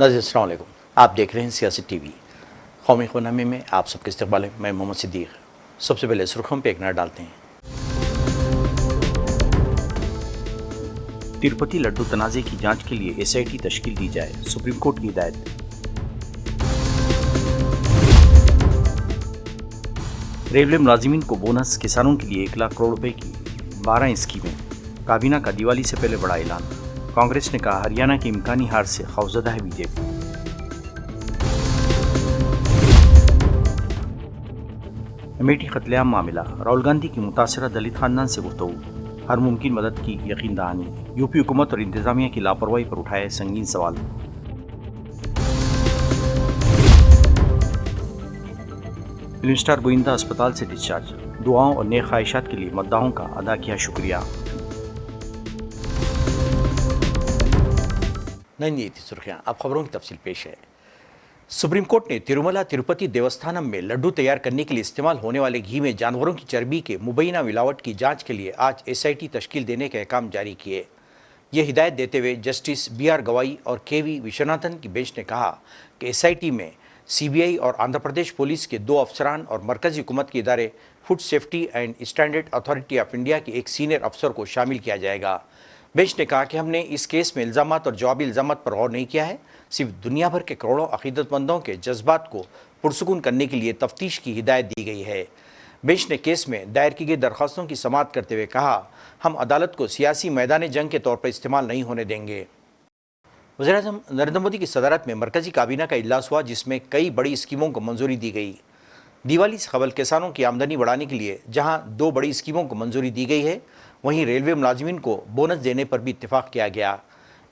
नाज़रीन अस्सलाम वालेकुम। आप देख रहे हैं सियासी टीवी। कौमी खुनामे में आप सबके इस्तकबाल है। मैं मोहम्मद सिद्दीक। सबसे पहले सुर्खियों पे एक नज़र डालते हैं। तिरुपति लड्डू तनाज़े की जांच के लिए SIT तश्कील दी जाए, सुप्रीम कोर्ट की हिदायत। रेलवे मुलाजिमीन को बोनस, किसानों के लिए 1 लाख करोड़ रुपए की 12 स्कीमें। काबीना का दिवाली से पहले बड़ा ऐलान। कांग्रेस ने कहा हरियाणा की इम्कानी हार से खौफजदा है बीजेपी। अमेठी कत्लेआम मामला, राहुल गांधी की मुतासरा दलित खानदान से गुफ्तगू, हर मुमकिन मदद की यकीन दहानी। यूपी हुकूमत और इंतजामिया की लापरवाही पर उठाए संगीन सवाल। फिल्म स्टार गोविंदा अस्पताल से डिस्चार्ज, दुआओं और नेक ख्वाहिशात के लिए मद्दाहों का अदा किया शुक्रिया। नहीं थी सुर्खियां, अब खबरों की तफसील पेश है। सुप्रीम कोर्ट ने तिरुमला तिरुपति देवस्थानम में लड्डू तैयार करने के लिए इस्तेमाल होने वाले घी में जानवरों की चर्बी के मुबैना मिलावट की जांच के लिए आज SIT तश्कील देने के अहकाम जारी किए। यह हिदायत देते हुए जस्टिस BR गवाई और KV विश्वनाथन की बेंच ने कहा कि SIT में CBI और आंध्र प्रदेश पुलिस के 2 अफसरान और मरकजी हुकूमत के इदारे food safety and standard authority of India के एक सीनियर अफसर को शामिल किया जाएगा। बेंच ने कहा कि हमने इस केस में इल्ज़ामात और जवाबी इल्ज़ामात पर गौर नहीं किया है, सिर्फ दुनिया भर के करोड़ों अकीदतमंदों के जज्बात को पुरसुकून करने के लिए तफ्तीश की हिदायत दी गई है। बेंच ने केस में दायर की गई दरख्वास्तों की समाअत करते हुए कहा, हम अदालत को सियासी मैदान जंग के तौर पर इस्तेमाल नहीं होने देंगे। वज़ीर-ए-आज़म नरेंद्र मोदी की सदारत में मरकजी काबीना का इजलास हुआ, जिसमें कई बड़ी स्कीमों को मंजूरी दी गई। दिवाली से कबल किसानों की आमदनी बढ़ाने के लिए जहां 2 बड़ी स्कीमों को मंजूरी दी गई है, वहीं रेलवे मुलाजिमीन को बोनस देने पर भी इत्तेफाक किया गया।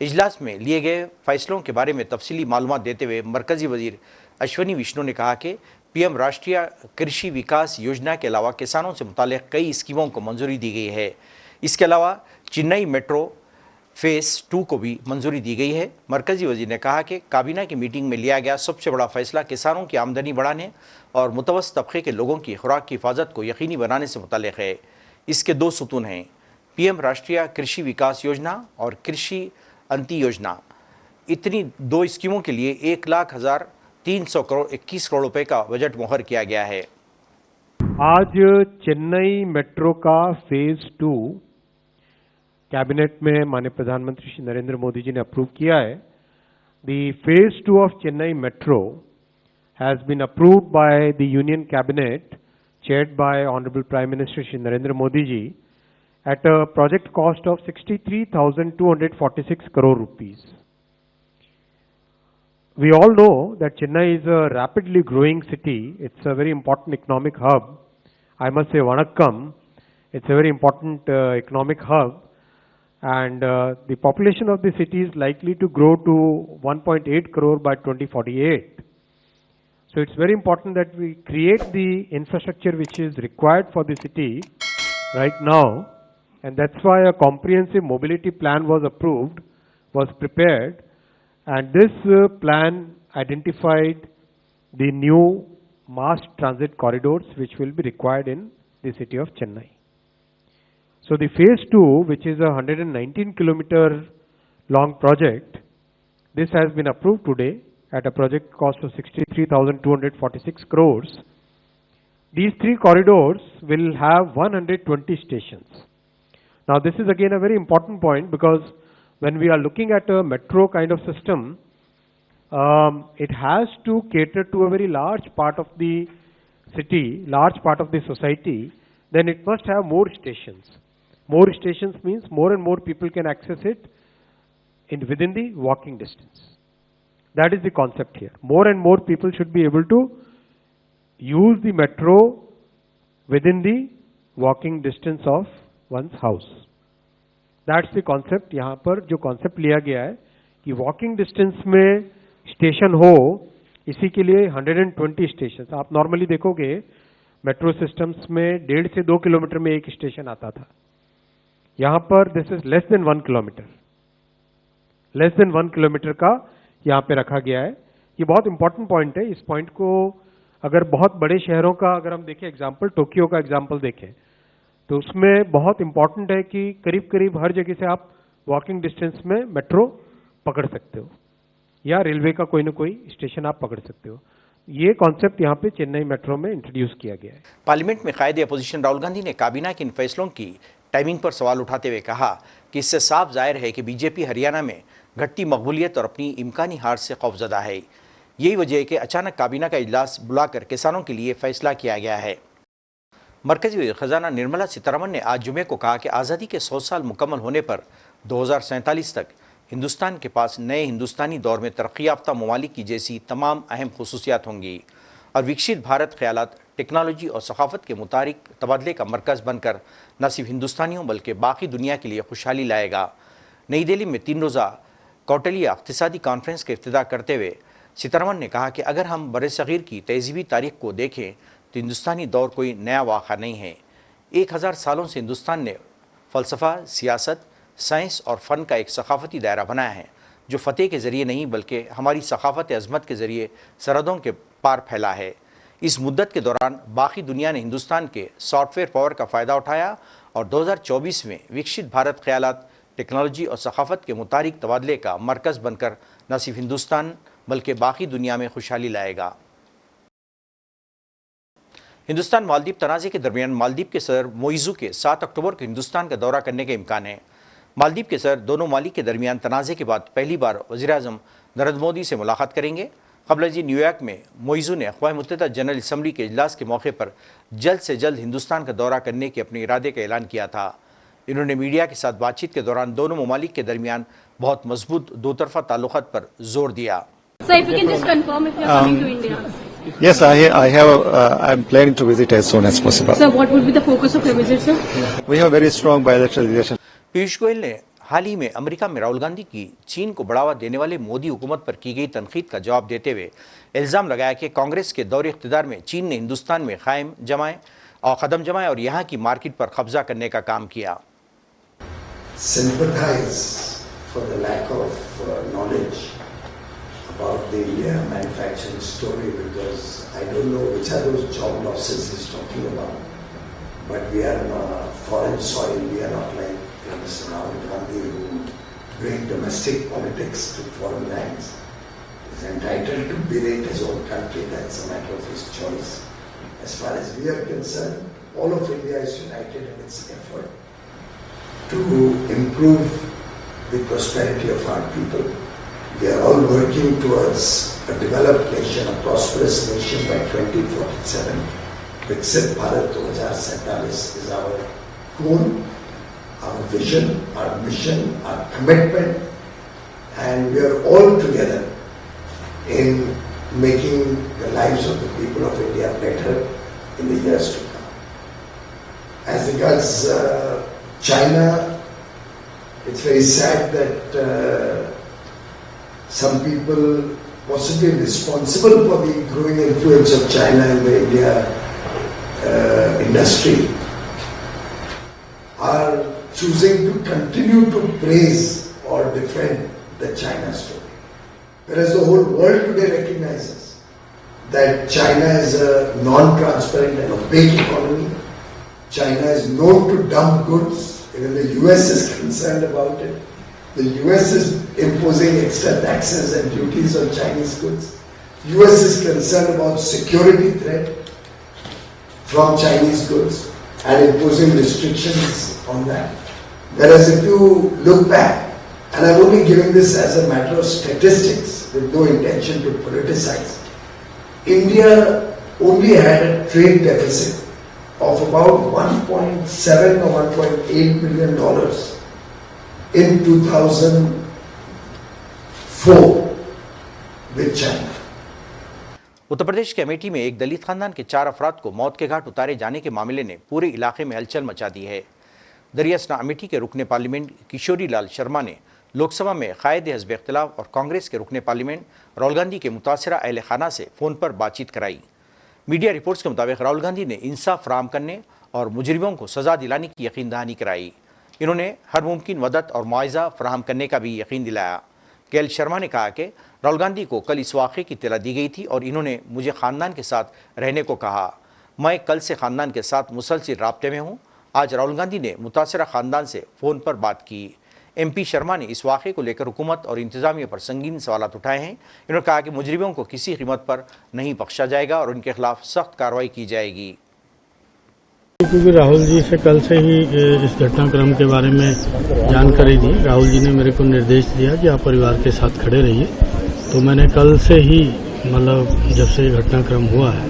इजलास में लिए गए फैसलों के बारे में तफसीली मालूमात देते हुए मरकजी वजीर अश्विनी विष्णु ने कहा कि PM राष्ट्रीय कृषि विकास योजना के अलावा किसानों से मुताल्लिक़ कई स्कीमों को मंजूरी दी गई है। इसके अलावा चेन्नई मेट्रो फेज़ 2 को भी मंजूरी दी गई है। मरकजी वजीर ने कहा कि काबीना की मीटिंग में लिया गया सबसे बड़ा फैसला किसानों की आमदनी बढ़ाने और मुतवस्सित तबके के लोगों की खुराक की हिफाजत को यकीनी बनाने से मुताल्लिक़ है। इसके 2 सुतून हैं, PM राष्ट्रीय कृषि विकास योजना और कृषि अंति योजना। इतनी 2 स्कीमों के लिए 1,321 करोड़ रुपए का बजट मुहर किया गया है। आज चेन्नई मेट्रो का फेज 2 कैबिनेट में माननीय प्रधानमंत्री श्री नरेंद्र मोदी जी ने अप्रूव किया है। The phase 2 of Chennai metro has been approved by the union cabinet chaired by Honorable Prime Minister Shri Narendra Modi ji at a project cost of 63,246 crore rupees. We all know that Chennai is a rapidly growing city. It's a very important economic hub. I must say Vanakkam. It's a very important economic hub, and the population of the city is likely to grow to 1.8 crore by 2048. So it's very important that we create the infrastructure which is required for the city right now, and that's why a comprehensive mobility plan was approved, was prepared, and this plan identified the new mass transit corridors which will be required in the city of Chennai. So the phase 2, which is a 119 kilometer long project, this has been approved today at a project cost of 63,246 crores. These 3 corridors will have 120 stations. Now this is again a very important point, because when we are looking at a metro kind of system, it has to cater to a very large part of the city, large part of the society. Then it must have more stations. More stations means more and more people can access it within the walking distance. That is the concept here. More and more people should be able to use the metro within the walking distance of one's house. That's the concept. यहाँ पर जो concept लिया गया है कि walking distance में station हो, इसी के लिए 120 stations. आप normally देखोगे metro systems में 1.5 से 2 किलोमीटर में एक station आता था. यहाँ पर this is less than 1 kilometer. Less than 1 kilometer का यहाँ पे रखा गया है। ये बहुत इंपॉर्टेंट पॉइंट है। इस पॉइंट को अगर बहुत बड़े शहरों का अगर हम देखें, एग्जांपल टोक्यो का एग्जांपल देखें, तो उसमें बहुत इंपॉर्टेंट है कि करीब करीब हर जगह से आप वॉकिंग डिस्टेंस में मेट्रो पकड़ सकते हो। या रेलवे का कोई ना कोई स्टेशन आप पकड़ सकते हो। ये कॉन्सेप्ट यहाँ पे चेन्नई मेट्रो में इंट्रोड्यूस किया गया है। पार्लियामेंट में कायदे अपोजिशन राहुल गांधी ने काबीना के इन फैसलों की टाइमिंग पर सवाल उठाते हुए कहा कि इससे साफ जाहिर है कि बीजेपी हरियाणा में घटती मकबूलियत और अपनी इम्कानी हार से खौफजदा है। यही वजह है कि अचानक काबीना का इजलास बुलाकर किसानों के लिए फैसला किया गया है। मरकजी खजाना निर्मला सीतारमण ने आज जुमे को कहा कि आज़ादी के 100 साल मुकम्मल होने पर 2047 तक हिंदुस्तान के पास नए हिंदुस्तानी दौर में तरक्की याफ्ता ममालिक की जैसी तमाम अहम खसूसियात होंगी और विकसित भारत ख्यालात, टेक्नोलॉजी और सकाफत के मुताबिक तबादले का मरकज़ बनकर न सिर्फ हिंदुस्तानियों बल्कि बाकी दुनिया के लिए खुशहाली लाएगा। नई दिल्ली में 3 रोज़ा कौटलिया इक़्तिसादी कॉन्फ्रेंस का इफ्तिताह करते हुए सीतारमण ने कहा कि अगर हम बरसग़ीर की तहज़ीबी तारीख़ को देखें तो हिंदुस्तानी दौर कोई नया वाक़ा नहीं है। 1000 सालों से हिंदुस्तान ने फ़लसफ़ा, सियासत, साइंस और फ़न का एक सकाफ़ती दायरा बनाया है जो फ़तेह के ज़रिए नहीं बल्कि हमारी सकाफ़त अज़मत के ज़रिए सरहदों के पार फैला है। इस मुद्दत के दौरान बाकी दुनिया ने हिंदुस्तान के सॉफ्टवेयर पावर का फ़ायदा उठाया और 2024 में विकसित भारत ख्यालात, टेक्नोलॉजी और सकाफत के मुताबिक तबादले का मरकज़ बनकर न सिर्फ हिंदुस्तान बल्कि बाकी दुनिया में खुशहाली लाएगा। हिंदुस्तान मालदीव तनाज़े के दरमियान मालदीव के सदर मोइज़ू के 7 अक्टूबर को हिंदुस्तान का दौरा करने का इम्कान है। मालदीव के सदर दोनों मालिक के दरमियान तनाज़े के बाद पहली बार वज़ीर-ए-आज़म नरेंद्र मोदी से मुलाकात करेंगे। कबल जी न्यूयॉर्क में मोइज़ू ने अक़वाम मुत्तहिदा जनरल असम्बली के इजलास के मौके पर जल्द से जल्द हिंदुस्तान का दौरा करने के अपने इरादे का ऐलान किया था। इन्होंने मीडिया के साथ बातचीत के दौरान दोनों ममालिक के दरमियान बहुत मजबूत दो तरफ़ा ताल्लुक़ात पर जोर दिया। So if you can just confirm if you are coming to India. Yes, I'm planning to visit as soon as possible. So what would be the focus of your visit, sir? We have very strong bilateral relations. Piyush Goyal ने हाल ही में America में राहुल गांधी की चीन को बढ़ावा देने वाले मोदी हुकूमत पर की गई तनकीद का जवाब देते हुए इल्ज़ाम लगाया कि कांग्रेस के दौरे इख्तिदार में चीन ने हिंदुस्तान में कदम जमाए और यहाँ की मार्केट पर कब्जा करने का काम किया। Sympathize for the lack of knowledge about the India manufacturing story, because I don't know which are those job losses he's talking about. But we are on a foreign soil. We are not like Mr. Rahul Gandhi who bring domestic politics to foreign lands. He's entitled to berate his own country. That's a matter of his choice. As far as we are concerned, all of India is united in its effort to improve the prosperity of our people. We are all working towards a developed nation, a prosperous nation by 2047. Viksit Bharat 2047 is our goal, our vision, our mission, our commitment, and we are all together in making the lives of the people of India better in the years to come. As regards China, it's very sad that some people possibly responsible for the growing influence of China in the India industry are choosing to continue to praise or defend the China story. Whereas the whole world today recognizes that China is a non-transparent and opaque economy. China is known to dump goods. Even the US is concerned about it. The US is imposing extra taxes and duties on Chinese goods. US is concerned about security threat from Chinese goods and imposing restrictions on that. Whereas if you look back, and I'm only giving this as a matter of statistics with no intention to politicize, India only had a trade deficit of about 1.7 or 1.8 billion dollars in 2004 with China. Uttar Pradesh के अमेठी में एक दलित खानदान के 4 अफराद को मौत के घाट उतारे जाने के मामले ने पूरे इलाके में हलचल मचा दी है। दरियासना अमेठी के रुकने पार्लियामेंट किशोरी लाल शर्मा ने लोकसभा में कायद हिज़्ब इख्तिलाफ और कांग्रेस के रुकने पार्लियामेंट राहुल गांधी के मुतासरा अहल खाना से फ़ोन पर बातचीत कराई। मीडिया रिपोर्ट्स के मुताबिक राहुल गांधी ने इंसाफ फराहम करने और मुजरिमों को सज़ा दिलाने की यकीन दहानी कराई। इन्होंने हर मुमकिन मदद और मुआवजा फराहम करने का भी यकीन दिलाया। केएल शर्मा ने कहा कि राहुल गांधी को कल इस वाक़े की इत्तला दी गई थी और इन्होंने मुझे ख़ानदान के साथ रहने को कहा। मैं कल से ख़ानदान के साथ मुसलसल राब्ते में हूँ। आज राहुल गांधी ने मुतासरा ख़ानदान से फ़ोन पर बात की। MP शर्मा ने इस वाक़े को लेकर हुकूमत और इंतजामिया पर संगीन सवालात उठाए हैं। इन्होंने कहा कि मुजरिमों को किसी कीमत पर नहीं बख्शा जाएगा और उनके खिलाफ सख्त कार्रवाई की जाएगी। क्योंकि राहुल जी से कल से ही इस घटनाक्रम के बारे में जानकारी दी, राहुल जी ने मेरे को निर्देश दिया कि आप परिवार के साथ खड़े रहिए। तो मैंने कल से ही मतलब जब से घटनाक्रम हुआ है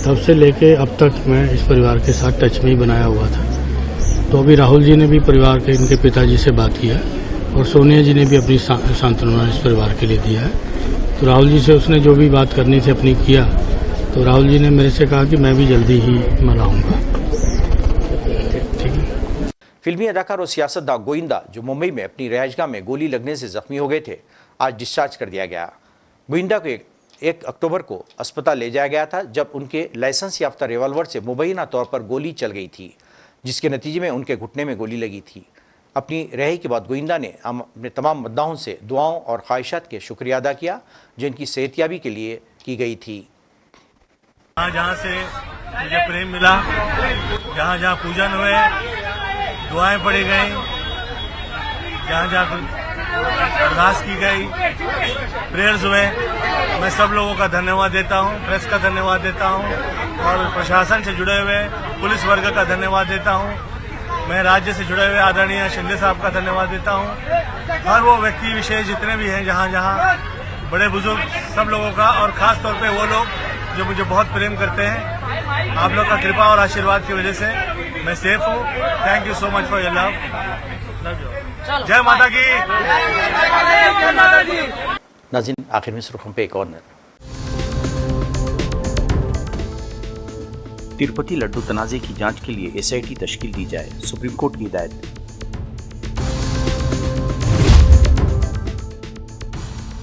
तब से लेके अब तक मैं इस परिवार के साथ टच में ही बनाया हुआ था। तो अभी राहुल जी ने भी परिवार के इनके पिताजी से बात किया और सोनिया जी ने भी अपनी सांत्वना इस परिवार के लिए दिया है। तो राहुल जी से उसने जो भी बात करनी थी अपनी किया। तो राहुल जी ने मेरे से कहा कि मैं भी जल्दी ही मनाऊंगा। फिल्मी अदाकार और सियासतदान गोविंदा, जो मुंबई में अपनी रिहायशगाह में गोली लगने से जख्मी हो गए थे, आज डिस्चार्ज कर दिया गया। गोविंदा को 1 अक्टूबर को अस्पताल ले जाया गया था, जब उनके लाइसेंस याफ्ता रिवॉल्वर से मुबैना तौर पर गोली चल गई थी, जिसके नतीजे में उनके घुटने में गोली लगी थी। अपनी रिहाई के बाद गोविंदा ने अपने तमाम मद्दाहों से दुआओं और ख्वाहिशात के शुक्रिया अदा किया, जो इनकी सेहतयाबी के लिए की गई थी। जहाँ से मुझे प्रेम मिला, जहाँ जहाँ पूजन हुए, दुआएं पढ़ी गई, जहाँ जहाँ अरदास की गई, प्रेयर्स हुए, मैं सब लोगों का धन्यवाद देता हूँ, प्रेस का धन्यवाद देता हूँ और प्रशासन से जुड़े हुए पुलिस वर्ग का धन्यवाद देता हूँ। मैं राज्य से जुड़े हुए आदरणीय शिंदे साहब का धन्यवाद देता हूँ। हर वो व्यक्ति विशेष जितने भी हैं, जहाँ जहाँ बड़े बुजुर्ग, सब लोगों का, और खास तौर पे वो लोग जो मुझे बहुत प्रेम करते हैं। आप लोग का कृपा और आशीर्वाद की वजह से मैं सेफ हूँ। Thank you so much for your love. जय माता की। नाज़रीन, आखिर में सुर्खियों पे एक और नज़र। तिरुपति लड्डू तनाज़े की जांच के लिए SIT तश्कील दी जाए, सुप्रीम कोर्ट की हिदायत।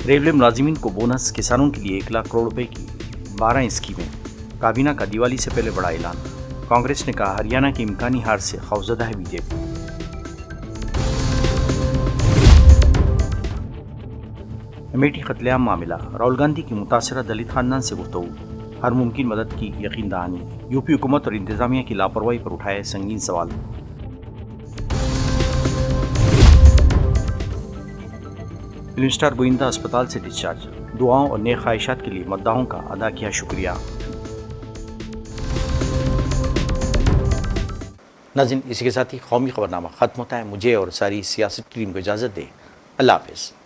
रेलवे मुलाजिमीन को बोनस, किसानों के लिए 1 लाख करोड़ रुपए की 12 स्कीमें। काबीना का दिवाली से पहले बड़ा ऐलान। कांग्रेस ने कहा हरियाणा की इम्कानी हार से खौफजदा है बीजेपी। अमेठी कत्लेआम मामला, राहुल गांधी की मुतासरा दलित खानदान से गुफ्तगू, हर मुमकिन मदद की यकीन दहानी। यूपी हुकूमत और इंतजामिया की लापरवाही पर उठाए संगीन सवाल। फिल्म स्टार गोविंदा अस्पताल से डिस्चार्ज, दुआओं और नेक ख्वाहिशात के लिए मद्दाहों का अदा किया शुक्रिया। नाज़रीन, इसी के साथ ही कौमी खबरनामा खत्म होता है। मुझे और सारी सियासत टीम को इजाज़त दें। अल्लाह हाफ़िज़।